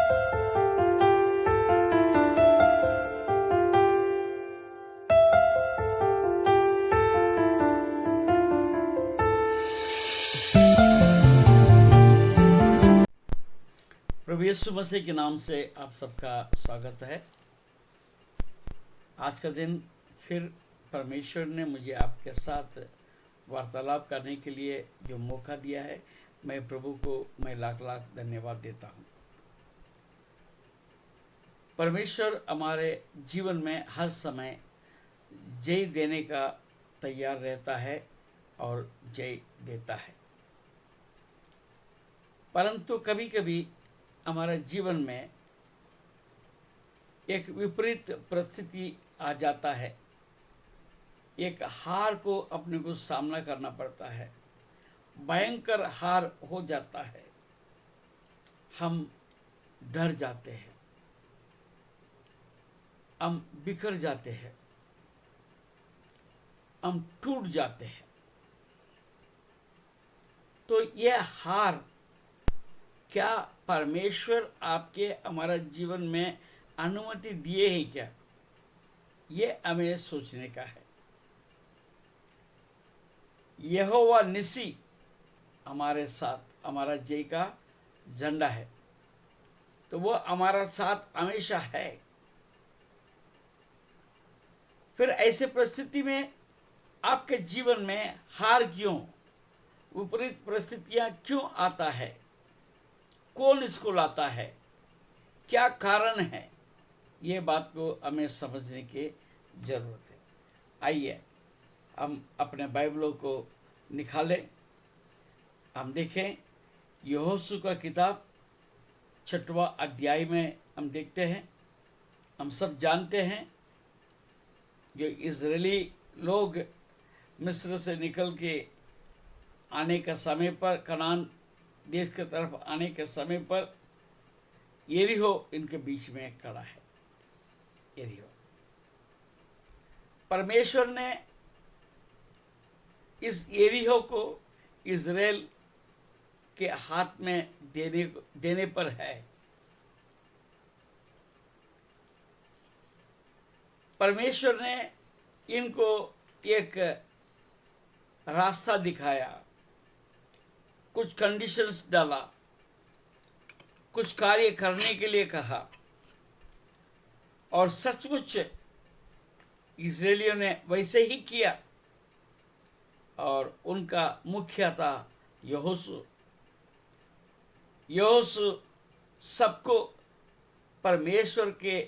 प्रभु यीशु मसीह के नाम से आप सबका स्वागत है। आज का दिन फिर परमेश्वर ने मुझे आपके साथ वार्तालाप करने के लिए जो मौका दिया है, मैं प्रभु को लाख लाख धन्यवाद देता हूँ। परमेश्वर हमारे जीवन में हर समय जय देने का तैयार रहता है और जय देता है, परंतु कभी कभी हमारे जीवन में एक विपरीत परिस्थिति आ जाता है। एक हार को अपने को सामना करना पड़ता है, भयंकर हार हो जाता है। हम डर जाते हैं, हम बिखर जाते हैं, हम टूट जाते हैं। तो यह हार क्या परमेश्वर आपके हमारा जीवन में अनुमति दिए हैं क्या, ये हमें सोचने का है। यहोवा निसी हमारे साथ, हमारा जय का झंडा है, तो वो हमारा साथ हमेशा है। फिर ऐसे परिस्थिति में आपके जीवन में हार क्यों, विपरीत परिस्थितियां क्यों आता है, कौन इसको लाता है, क्या कारण है, ये बात को हमें समझने की जरूरत है। आइए हम अपने बाइबलों को निकालें, हम देखें यहोशू का किताब 6वां अध्याय में हम देखते हैं। हम सब जानते हैं जो इजरायली लोग मिस्र से निकल के आने का समय पर, कनान देश की तरफ आने के समय पर, यरीहो इनके बीच में खड़ा है। यरीहो परमेश्वर ने इस यरीहो को इजराइल के हाथ में देने पर है। परमेश्वर ने इनको एक रास्ता दिखाया, कुछ कंडीशंस डाला, कुछ कार्य करने के लिए कहा, और सचमुच इजरायलियों ने वैसे ही किया। और उनका मुखिया था यहोशू। यहोशू सबको परमेश्वर के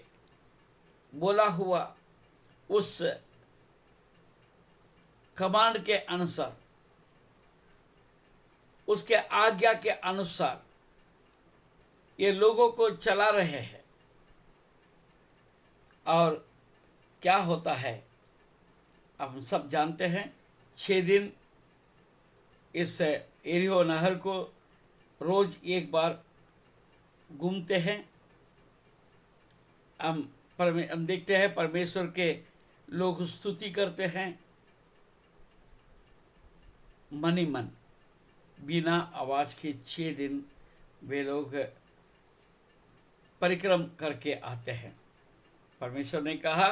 बोला हुआ उस कमांड के अनुसार, उसके आज्ञा के अनुसार ये लोगों को चला रहे हैं। और क्या होता है अब हम सब जानते हैं। 6 दिन इस यरीहो नहर को रोज एक बार घूमते हैं। हम देखते हैं परमेश्वर के लोग स्तुति करते हैं, मन ही मन, बिना आवाज के 6 दिन वे लोग परिक्रम करके आते हैं। परमेश्वर ने कहा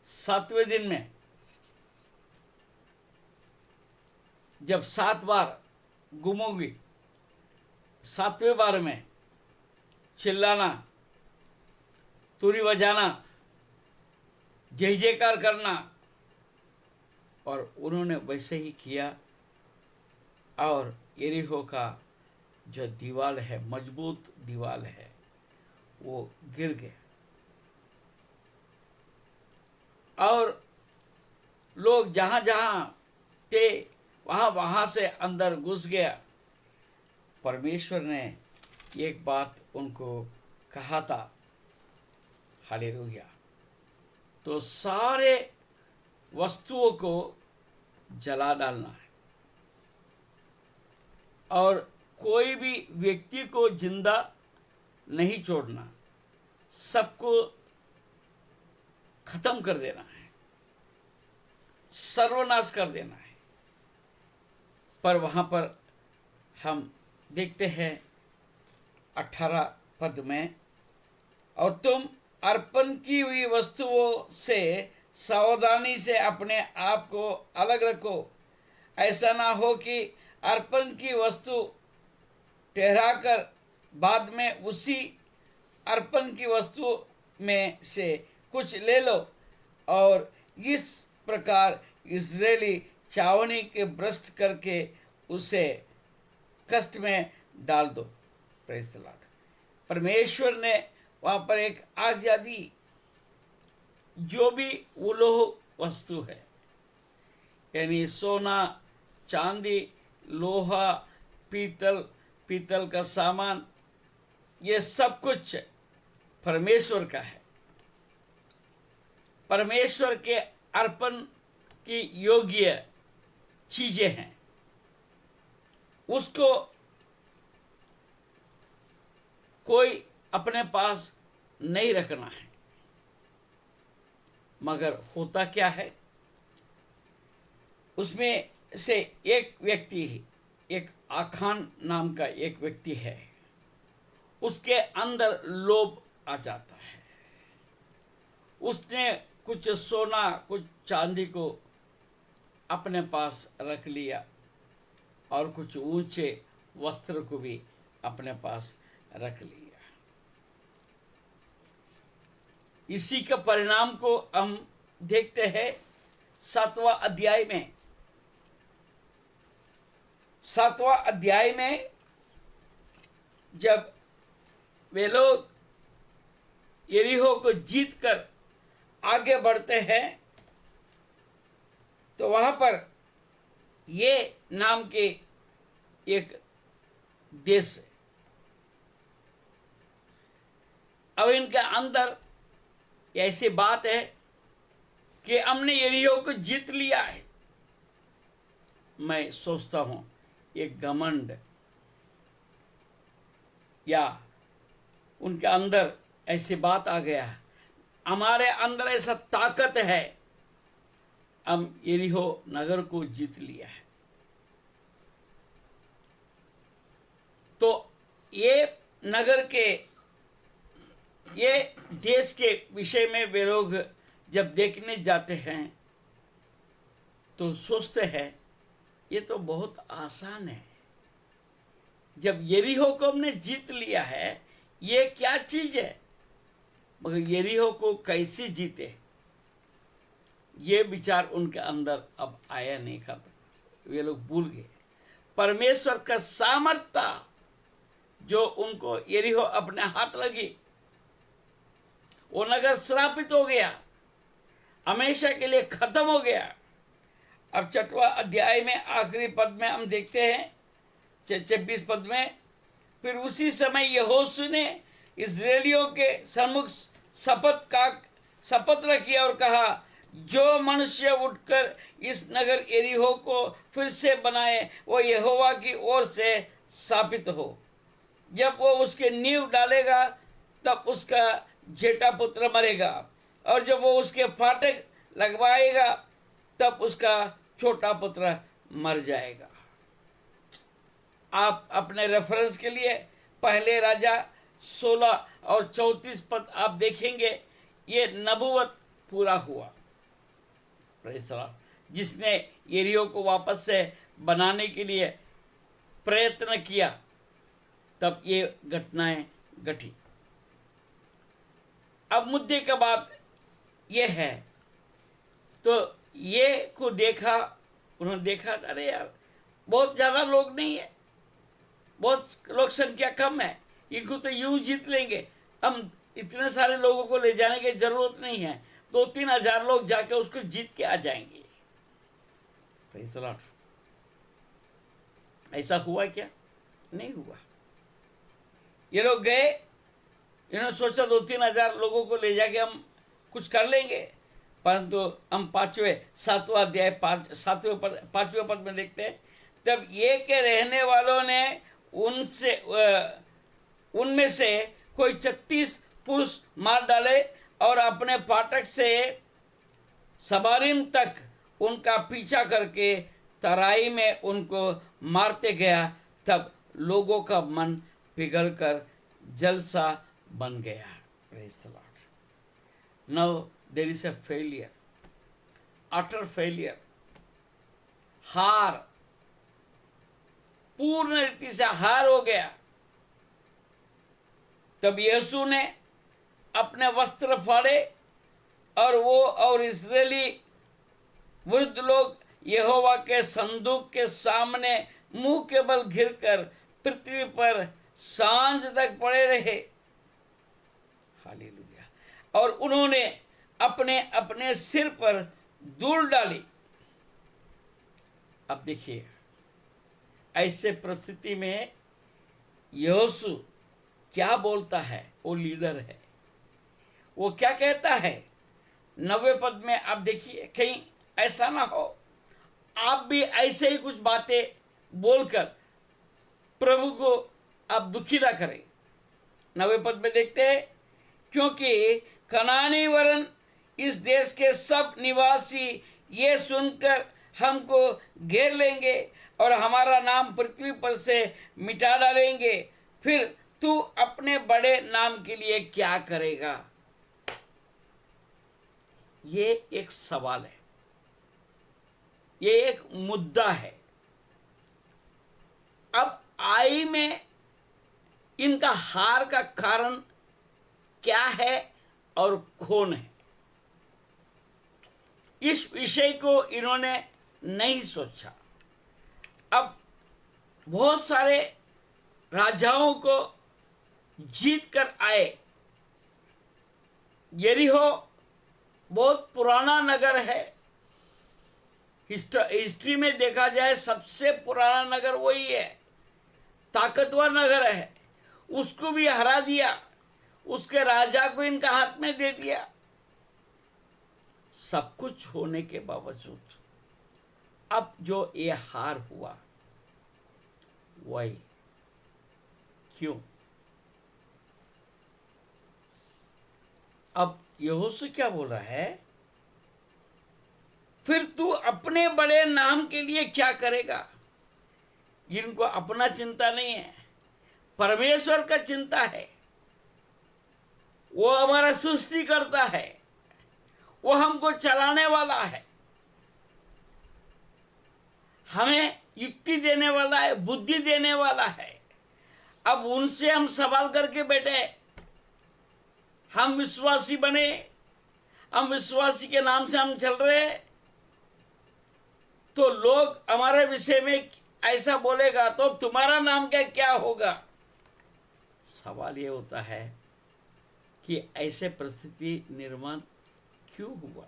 7वें दिन में जब 7 बार घूमोगी, 7वें बार में चिल्लाना, तुरी बजाना, जय जयकार करना। और उन्होंने वैसे ही किया, और यरीहो का जो दीवार है, मजबूत दीवार है, वो गिर गया। और लोग जहां जहां थे वहां से अंदर घुस गया। परमेश्वर ने एक बात उनको कहा था, हालेलुया। तो सारे वस्तुओं को जला डालना है, और कोई भी व्यक्ति को जिंदा नहीं छोड़ना, सबको खत्म कर देना है, सर्वनाश कर देना है। पर वहां पर हम देखते हैं 18 पद में और तुम अर्पण की हुई वस्तुओं से सावधानी से अपने आप को अलग रखो। ऐसा ना हो कि अर्पण की वस्तु ठहराकर बाद में उसी अर्पण की वस्तु में से कुछ ले लो और इस प्रकार इजरायली चावनी के भ्रष्ट करके उसे कष्ट में डाल दो। Praise the Lord. परमेश्वर ने वहाँ पर एक आज्ञा दी, जो भी उलोह वस्तु है, यानी सोना, चांदी, लोहा, पीतल का सामान, ये सब कुछ परमेश्वर का है, परमेश्वर के अर्पण की योग्य चीजें हैं। उसको कोई अपने पास नहीं रखना है। मगर होता क्या है, उसमें से एक व्यक्ति, एक आखान नाम का एक व्यक्ति है, उसके अंदर लोभ आ जाता है। उसने कुछ सोना, कुछ चांदी को अपने पास रख लिया और कुछ ऊंचे वस्त्र को भी अपने पास रख लिया। इसी का परिणाम को हम देखते हैं 7वां अध्याय में। 7वां अध्याय में जब वे लोग यरीहो को जीत कर आगे बढ़ते हैं, तो वहां पर ये नाम के एक देश है। अब इनके अंदर ऐसी बात है कि हमने यरीहो को जीत लिया है। मैं सोचता हूं एक घमंड या उनके अंदर ऐसी बात आ गया, हमारे अंदर ऐसा ताकत है, हम यरीहो नगर को जीत लिया है। तो ये नगर के, ये देश के विषय में वे लोग जब देखने जाते हैं तो सोचते हैं ये तो बहुत आसान है। जब यरीहो को हमने जीत लिया है, ये क्या चीज है, मगर यरीहो को कैसे जीते, ये विचार उनके अंदर अब आया नहीं। खत्म, वे लोग भूल गए परमेश्वर का सामर्थ्य जो उनको यरीहो अपने हाथ लगी। वो नगर श्रापित हो गया, हमेशा के लिए खत्म हो गया। अब 6वां अध्याय में आखिरी पद में हम देखते हैं 26 पद में, फिर उसी समय यहोशू ने इस्राएलियों के सम्मुख शपथ रखी और कहा, जो मनुष्य उठकर इस नगर यरीहो को फिर से बनाए वो यहोवा की ओर से स्थापित हो। जब वो उसके नींव डालेगा तब उसका जेठा पुत्र मरेगा, और जब वो उसके फाटक लगवाएगा तब उसका छोटा पुत्र मर जाएगा। आप अपने रेफरेंस के लिए पहले राजा 16 और 34 पद आप देखेंगे, ये नबूवत पूरा हुआ। Praise the Lord. जिसने यरीहो को वापस से बनाने के लिए प्रयत्न किया, तब ये घटनाएं घटी। अब मुद्दे का बात यह है, तो ये को देखा, उन्होंने देखा अरे यार बहुत ज़्यादा लोग नहीं है, बहुत लोग संख्या कम है, इनको तो यूं जीत लेंगे, हम इतने सारे लोगों को ले जाने की जरूरत नहीं है, 2-3 हजार लोग जाके उसको जीत के आ जाएंगे। Praise the Lord. ऐसा हुआ क्या? नहीं हुआ। ये लोग गए, इन्होंने सोचा 2-3 हजार लोगों को ले जाके हम कुछ कर लेंगे, परंतु हम 7वां अध्याय 5वें पद में देखते हैं, तब ये के रहने वालों ने उनमें से कोई 36 पुरुष मार डाले और अपने फाटक से सबारिम तक उनका पीछा करके तराई में उनको मारते गया। तब लोगों का मन पिघलकर जलसा बन गया। Praise the Lord. Now there is a failure, utter failure. हार, पूर्ण रीति से हार हो गया। तब यीशु ने अपने वस्त्र फाड़े और वो और इस्राएली वृद्ध लोग यहोवा के संदूक के सामने मुंह के बल गिरकर पृथ्वी पर सांझ तक पड़े रहे। हालेलुया। और उन्होंने अपने अपने सिर पर धूल डाली। अब देखिए, ऐसे परिस्थिति में यहोशू क्या बोलता है? वो लीडर है, वो क्या कहता है? 90 पद में आप देखिए, कहीं ऐसा ना हो आप भी ऐसे ही कुछ बातें बोलकर प्रभु को आप दुखी ना करें। 90 पद में देखते हैं, क्योंकि कनानी वरन इस देश के सब निवासी ये सुनकर हमको घेर लेंगे और हमारा नाम पृथ्वी पर से मिटा डालेंगे, फिर तू अपने बड़े नाम के लिए क्या करेगा? ये एक सवाल है, ये एक मुद्दा है। अब आई में इनका हार का कारण क्या है और कौन है, इस विषय को इन्होंने नहीं सोचा। अब बहुत सारे राजाओं को जीत कर आए। यरीहो बहुत पुराना नगर है, हिस्ट्री में देखा जाए सबसे पुराना नगर वही है, ताकतवर नगर है। उसको भी हरा दिया, उसके राजा को इनका हाथ में दे दिया। सब कुछ होने के बावजूद अब जो ये हार हुआ, वही क्यों? अब यहोशू क्या बोला है? फिर तू अपने बड़े नाम के लिए क्या करेगा? इनको अपना चिंता नहीं है, परमेश्वर का चिंता है। वो हमारा सृष्टि करता है, वो हमको चलाने वाला है, हमें युक्ति देने वाला है, बुद्धि देने वाला है। अब उनसे हम सवाल करके बैठे, हम विश्वासी बने, हम विश्वासी के नाम से हम चल रहे, तो लोग हमारे विषय में ऐसा बोलेगा तो तुम्हारा नाम क्या होगा? सवाल ये होता है कि ऐसे परिस्थिति निर्माण क्यों हुआ?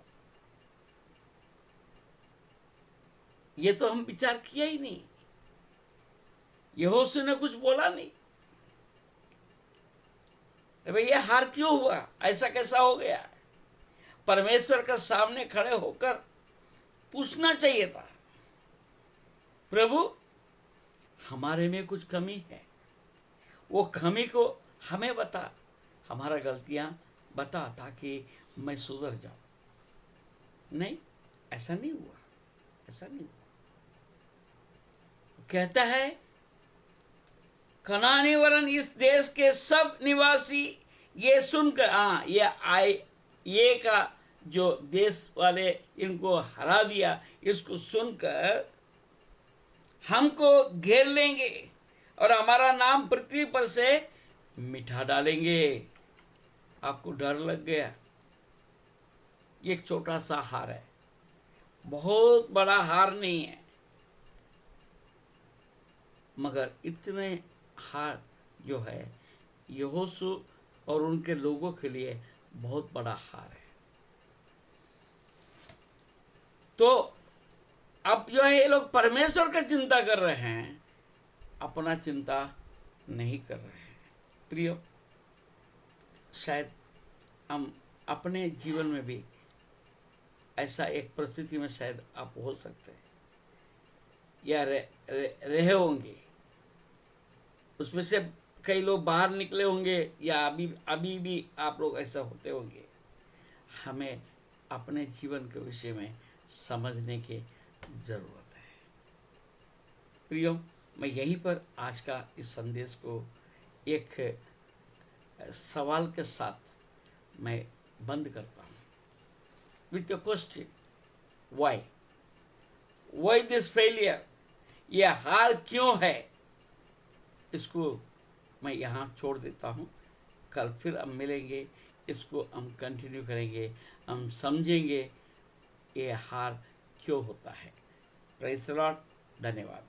ये तो हम विचार किया ही नहीं, यहोशू ने कुछ बोला नहीं। भैया हार क्यों हुआ, ऐसा कैसा हो गया? परमेश्वर के सामने खड़े होकर पूछना चाहिए था, प्रभु हमारे में कुछ कमी है, वो कमी को हमें बता, हमारा गलतियां बता, ताकि मैं सुधर जाऊं। नहीं, ऐसा नहीं हुआ, ऐसा नहीं हुआ। कहता है, कनानी वरन इस देश के सब निवासी ये सुनकर, ये का जो देश वाले इनको हरा दिया, इसको सुनकर हमको घेर लेंगे और हमारा नाम पृथ्वी पर से मिटा डालेंगे। आपको डर लग गया? एक छोटा सा हार है, बहुत बड़ा हार नहीं है, मगर इतने हार जो है यहोशू और उनके लोगों के लिए बहुत बड़ा हार है। तो अब जो है ये लोग परमेश्वर का चिंता कर रहे हैं, अपना चिंता नहीं कर रहे हैं। प्रियो, शायद हम अपने जीवन में भी ऐसा एक परिस्थिति में शायद आप हो सकते हैं या रहे होंगे। उसमें से कई लोग बाहर निकले होंगे या अभी भी आप लोग ऐसा होते होंगे। हमें अपने जीवन के विषय में समझने की ज़रूरत है। प्रियो, मैं यहीं पर आज का इस संदेश को एक सवाल के साथ मैं बंद करता हूँ with a question, why this failure, ये हार क्यों है, इसको मैं यहाँ छोड़ देता हूँ। कल फिर हम मिलेंगे, इसको हम कंटिन्यू करेंगे, हम समझेंगे ये हार क्यों होता है। Praise the Lord. धन्यवाद।